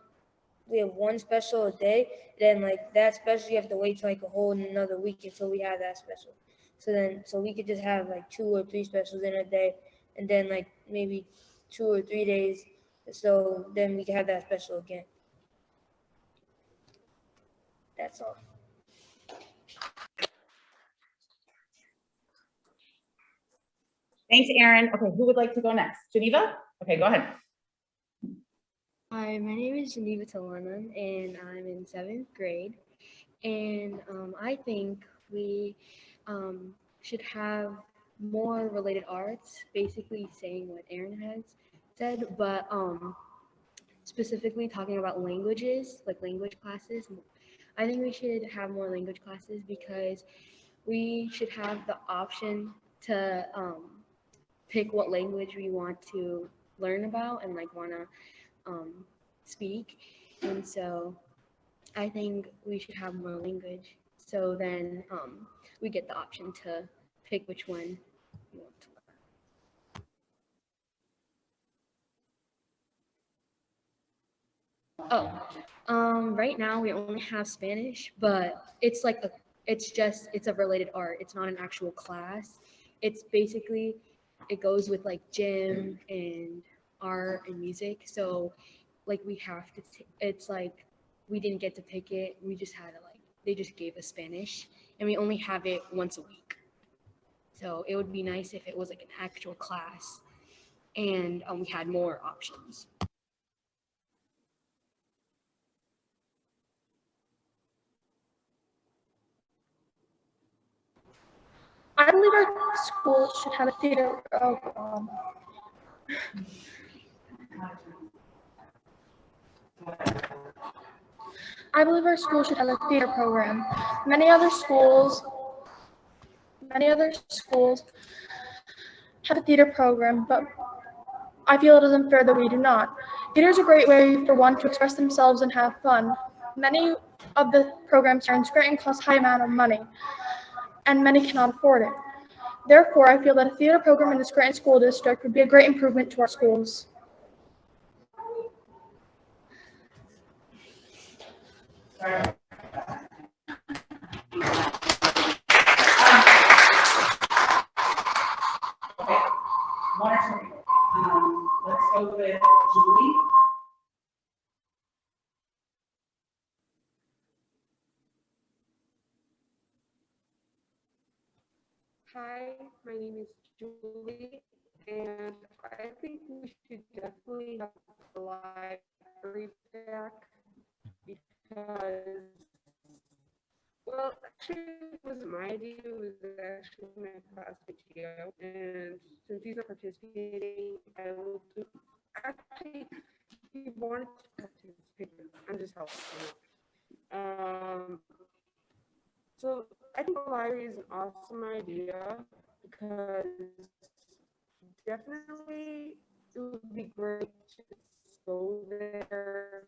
special a day, then like that special you have to wait till like a whole another week until we have that special. So we could just have like 2 or 3 specials in a day, and then like maybe 2 or 3 days, so then we can have that special again. That's all.
Thanks, Erin. Okay, who would like to go next? Geneva? Okay, go ahead.
Hi, my name is Geneva Talana, and I'm in 7th grade. And I think we should have more related arts, basically saying what Erin has said, but specifically talking about languages, like language classes. I think we should have more language classes because we should have the option to pick what language we want to learn about and like want to speak. And so I think we should have more language, so then we get the option to pick which one we want to learn. Right now we only have Spanish, but it's like it's a related art. It's not an actual class. It's basically, it goes with like gym and art and music. So like we have to, it's like we didn't get to pick it. We just had to like, they just gave us Spanish, and we only have it once a week. So it would be nice if it was like an actual class and we had more options.
I believe our school should have a theater program. I believe our school should have a theater program. Many other schools have a theater program, but I feel it isn't fair that we do not. Theater is a great way for one to express themselves and have fun. Many of the programs here in Scranton cost a high amount of money, and many cannot afford it. Therefore, I feel that a theater program in the Scranton School District would be a great improvement to our schools.
Let's go with Julie.
Hi, my name is Julie, and I think we should definitely have the library back because, well, actually, it wasn't my idea, it was actually my classmate Gio, and since he's not participating, I will do, actually, he wanted to participate, I'm just helping him. So I think the library is an awesome idea because definitely it would be great to go there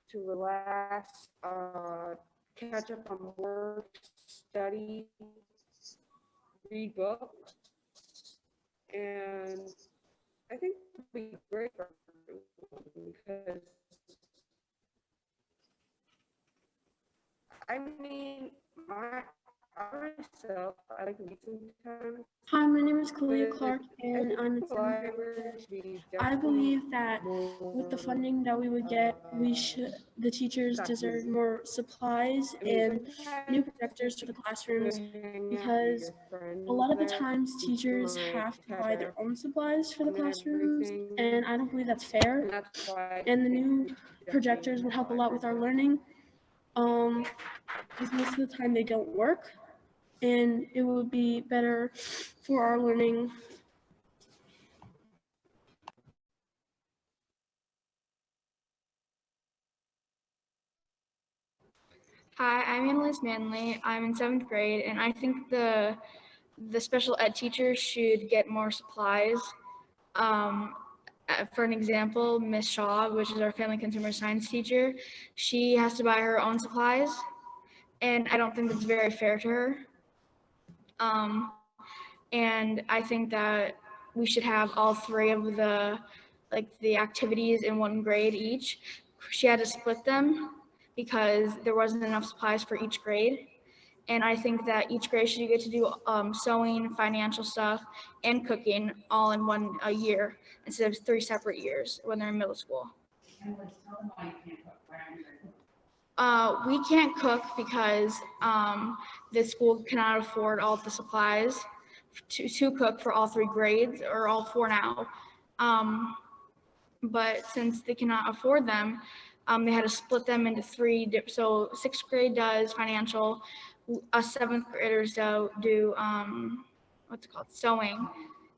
to relax, catch up on work, study, read books, and I think it would be great for everyone because I mean, myself, I like to read sometimes.
Hi, my name is Kalia Clark, and I'm in 7th grade. I believe that with the funding that we would get, the teachers deserve more supplies and new projectors to the classrooms, because a lot of the times teachers have to buy their own supplies for the classrooms, and I don't believe that's fair. And the new projectors would help a lot with our learning, because most of the time they don't work, and it would be better for our learning.
Hi, I'm Annalise Manley. I'm in 7th grade, and I think the special ed teachers should get more supplies. for an example, Miss Shaw, which is our family consumer science teacher, she has to buy her own supplies, and I don't think that's very fair to her. And I think that we should have all three of the activities in one grade each. She had to split them because there wasn't enough supplies for each grade. And I think that each grade should get to do sewing, financial stuff, and cooking all in a year instead of 3 separate years when they're in middle school. We can't cook because the school cannot afford all the supplies to cook for all 3 grades, or all 4 now. But since they cannot afford them, they had to split them into 3. So 6th grade does financial, us 7th graders do what's it called, sewing,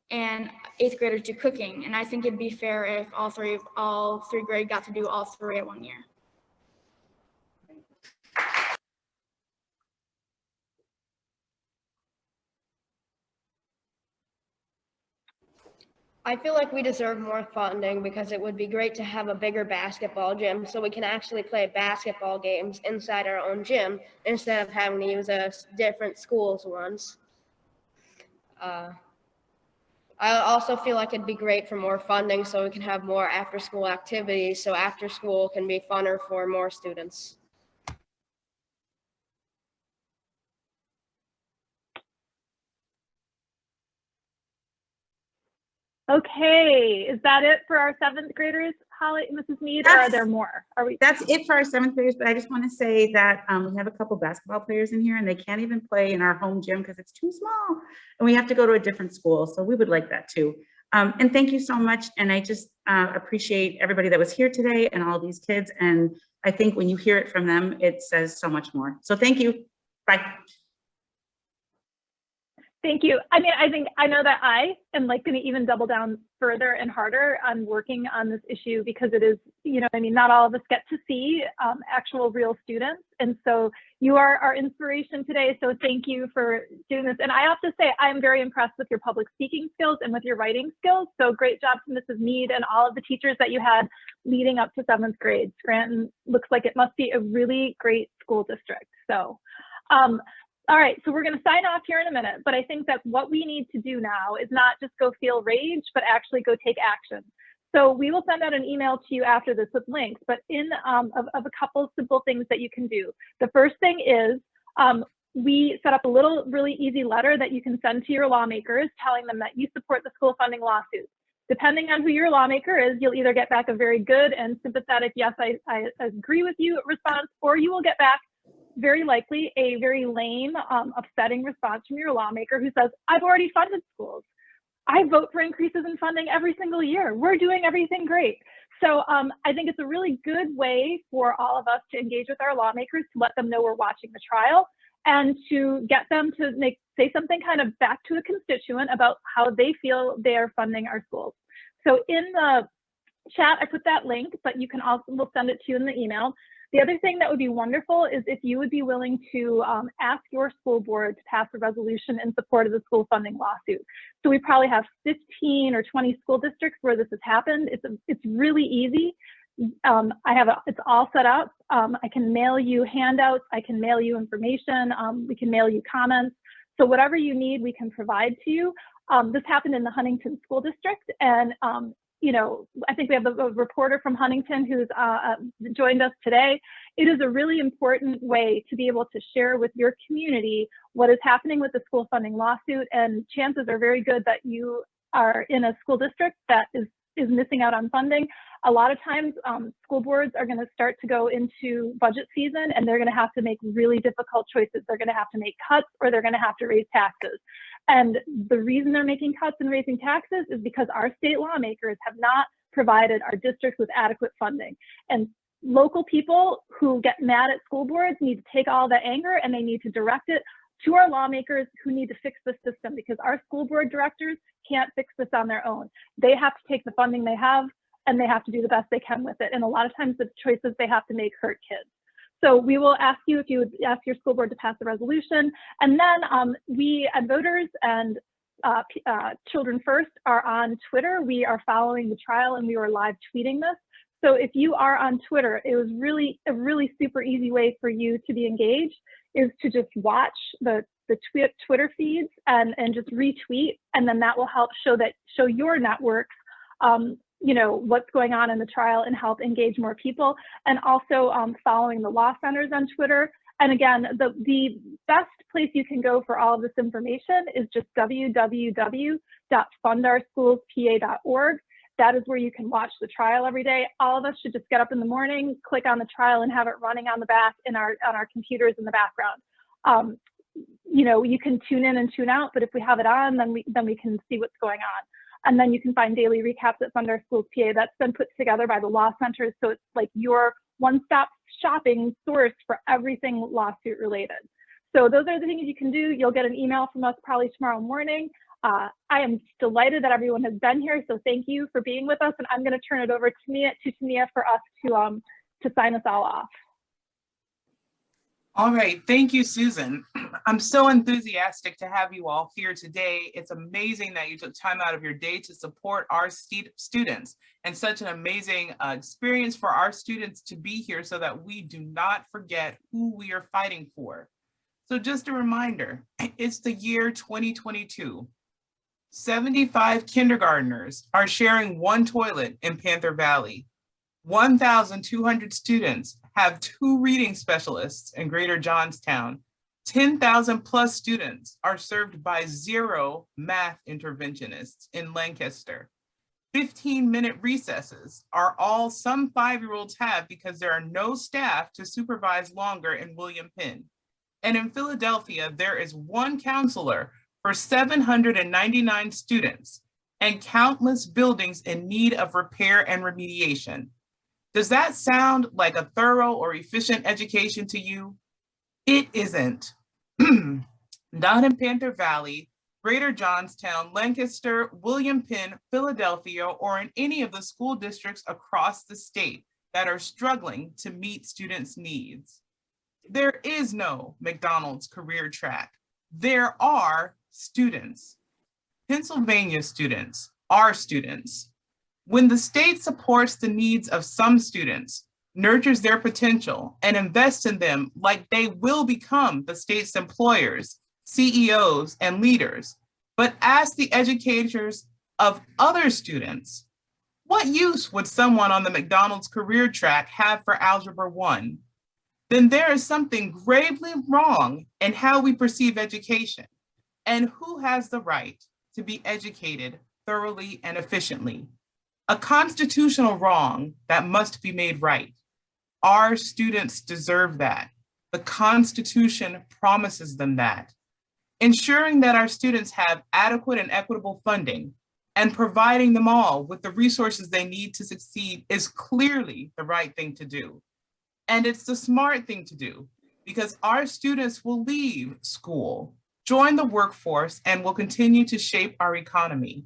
and 8th graders do cooking. And I think it'd be fair if all three grade got to do all 3 at 1 year.
I feel like we deserve more funding because it would be great to have a bigger basketball gym so we can actually play basketball games inside our own gym instead of having to use a different school's ones. I also feel like it'd be great for more funding so we can have more after-school activities so after school can be funner for more students.
Okay, is that it for our 7th graders, Holly, Mrs. Mead, or are there more?
That's it for our 7th graders, but I just want to say that we have a couple basketball players in here and they can't even play in our home gym because it's too small and we have to go to a different school. So we would like that too. And thank you so much. And I just appreciate everybody that was here today and all these kids. And I think when you hear it from them, it says so much more. So thank you. Bye.
Thank you. I mean, I know that I am like going to even double down further and harder on working on this issue because it is, not all of us get to see actual real students. And so you are our inspiration today. So thank you for doing this. And I have to say, I'm very impressed with your public speaking skills and with your writing skills. So great job to Mrs. Mead and all of the teachers that you had leading up to 7th grade. Scranton looks like it must be a really great school district. So, all right, so we're going to sign off here in a minute, but I think that what we need to do now is not just go feel rage, but actually go take action. So we will send out an email to you after this with links, but of a couple simple things that you can do. The first thing is we set up a little really easy letter that you can send to your lawmakers telling them that you support the school funding lawsuit. Depending on who your lawmaker is, you'll either get back a very good and sympathetic, yes, I agree with you response, or you will get back very likely a very lame, upsetting response from your lawmaker who says, I've already funded schools. I vote for increases in funding every single year. We're doing everything great. So I think it's a really good way for all of us to engage with our lawmakers, to let them know we're watching the trial and to get them to say something kind of back to a constituent about how they feel they are funding our schools. So in the chat, I put that link, but you can also, we'll send it to you in the email. The other thing that would be wonderful is if you would be willing to ask your school board to pass a resolution in support of the school funding lawsuit. So we probably have 15 or 20 school districts where this has happened. It's really easy. It's all set up. I can mail you handouts. I can mail you information. We can mail you comments. So whatever you need, we can provide to you. This happened in the Huntington School District, and I think we have a reporter from Huntington who's joined us today. It is a really important way to be able to share with your community what is happening with the school funding lawsuit, and chances are very good that you are in a school district that is missing out on funding. A lot of times school boards are going to start to go into budget season and they're going to have to make really difficult choices. They're going to have to make cuts or they're going to have to raise taxes. And the reason they're making cuts and raising taxes is because our state lawmakers have not provided our districts with adequate funding. And local people who get mad at school boards need to take all that anger and they need to direct it to our lawmakers who need to fix the system, because our school board directors can't fix this on their own. They have to take the funding they have and they have to do the best they can with it. And a lot of times the choices they have to make hurt kids. So we will ask you if you would ask your school board to pass a resolution. And then we as voters and Children First are on Twitter. We are following the trial and we are live tweeting this. So if you are on Twitter, it was really a really super easy way for you to be engaged is to just watch the Twitter feeds and just retweet, and then that will help show your networks you know, what's going on in the trial and help engage more people, and also following the law centers on Twitter. And again, the best place you can go for all of this information is just www.fundourschools.pa.org. That is where you can watch the trial every day. All of us should just get up in the morning, click on the trial, and have it running on the back on our computers in the background. You know, you can tune in and tune out, but if we have it on, then we can see what's going on. And then you can find daily recaps at Fund Our Schools PA. That's been put together by the law centers, so it's like your one-stop shopping source for everything lawsuit related. So those are the things you can do. You'll get an email from us probably tomorrow morning. I am delighted that everyone has been here, so thank you for being with us. And I'm going to turn it over to Tamia for us to sign us all off.
All right, thank you, Susan. I'm so enthusiastic to have you all here today. It's amazing that you took time out of your day to support our students, and such an amazing experience for our students to be here so that we do not forget who we are fighting for. So just a reminder, it's the year 2022. 75 kindergartners are sharing one toilet in Panther Valley. 1,200 students have 2 reading specialists in Greater Johnstown. 10,000 plus students are served by 0 math interventionists in Lancaster. 15-minute recesses are all some 5-year-olds have because there are no staff to supervise longer in William Penn. And in Philadelphia, there is 1 counselor for 799 students and countless buildings in need of repair and remediation. Does that sound like a thorough or efficient education to you? It isn't. Not in Panther Valley, Greater Johnstown, Lancaster, William Penn, Philadelphia, or in any of the school districts across the state that are struggling to meet students' needs. There is no McDonald's career track. There are students. Pennsylvania students are students. When the state supports the needs of some students, nurtures their potential, and invests in them like they will become the state's employers, CEOs, and leaders, but ask the educators of other students, what use would someone on the McDonald's career track have for Algebra 1? Then there is something gravely wrong in how we perceive education, and who has the right to be educated thoroughly and efficiently. A constitutional wrong that must be made right. Our students deserve that. The Constitution promises them that. Ensuring that our students have adequate and equitable funding and providing them all with the resources they need to succeed is clearly the right thing to do. And it's the smart thing to do because our students will leave school, join the workforce, and will continue to shape our economy.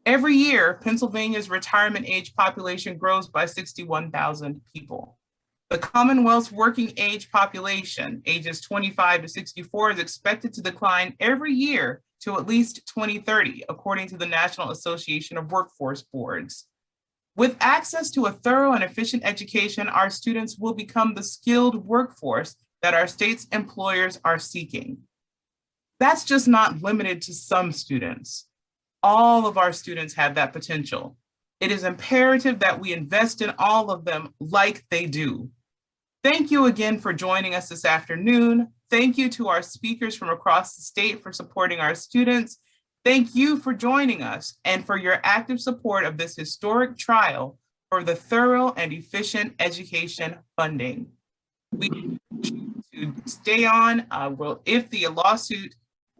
Every year, Pennsylvania's retirement age population grows by 61,000 people. The Commonwealth's working age population, ages 25 to 64, is expected to decline every year to at least 2030, according to the National Association of Workforce Boards. With access to a thorough and efficient education, our students will become the skilled workforce that our state's employers are seeking. That's just not limited to some students. All of our students have that potential. It is imperative that we invest in all of them like they do. Thank you again for joining us this afternoon. Thank you to our speakers from across the state for supporting our students. Thank you for joining us and for your active support of this historic trial for the thorough and efficient education funding. We encourage you to stay on. If the lawsuit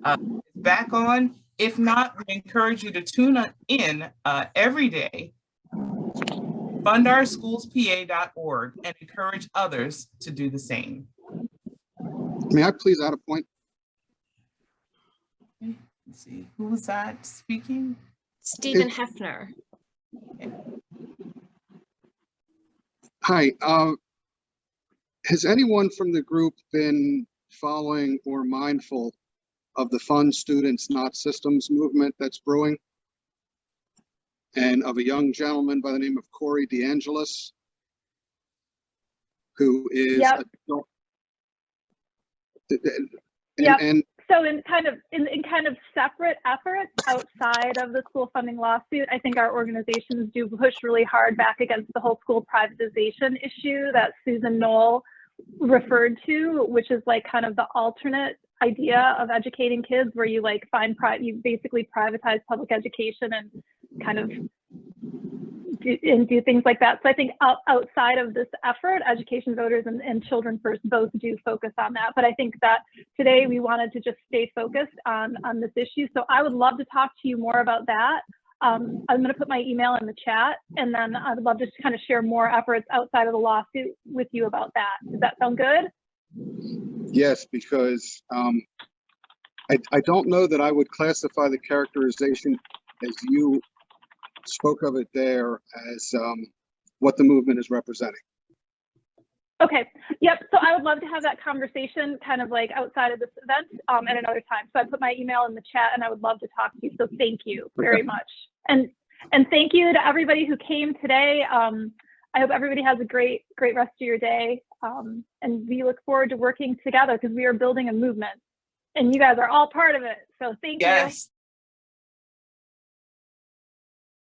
is back on, if not, we encourage you to tune in every day, fundourschoolspa.org, and encourage others to do the same.
May I please add a point?
Let's see, who was that speaking?
Stephen Hefner.
Hi, has anyone from the group been following or mindful
of the Fund Students Not Systems movement that's brewing, and of a young gentleman by the name of Corey DeAngelis, who is
Yep.
and
so in kind of separate efforts outside of the school funding lawsuit, I think our organizations do push really hard back against the whole school privatization issue that Susan Noel referred to, which is like kind of the alternate idea of educating kids, where you like you basically privatize public education and kind of do things like that. So I think outside of this effort, Education Voters and Children First both do focus on that. But I think that today we wanted to just stay focused on this issue. So I would love to talk to you more about that. I'm going to put my email in the chat, and then I'd love to kind of share more efforts outside of the lawsuit with you about that. Does that sound good?
yes, because I don't know that I would classify the characterization as you spoke of it there as what the movement is representing.
Okay. Yep. So I would love to have that conversation kind of like outside of this event at another time. So I put my email in the chat, and I would love to talk to you. So thank you very much. And thank you to everybody who came today. I hope everybody has a great rest of your day. And we look forward to working together because we are building a movement, and you guys are all part of it. So thank you.
Yes.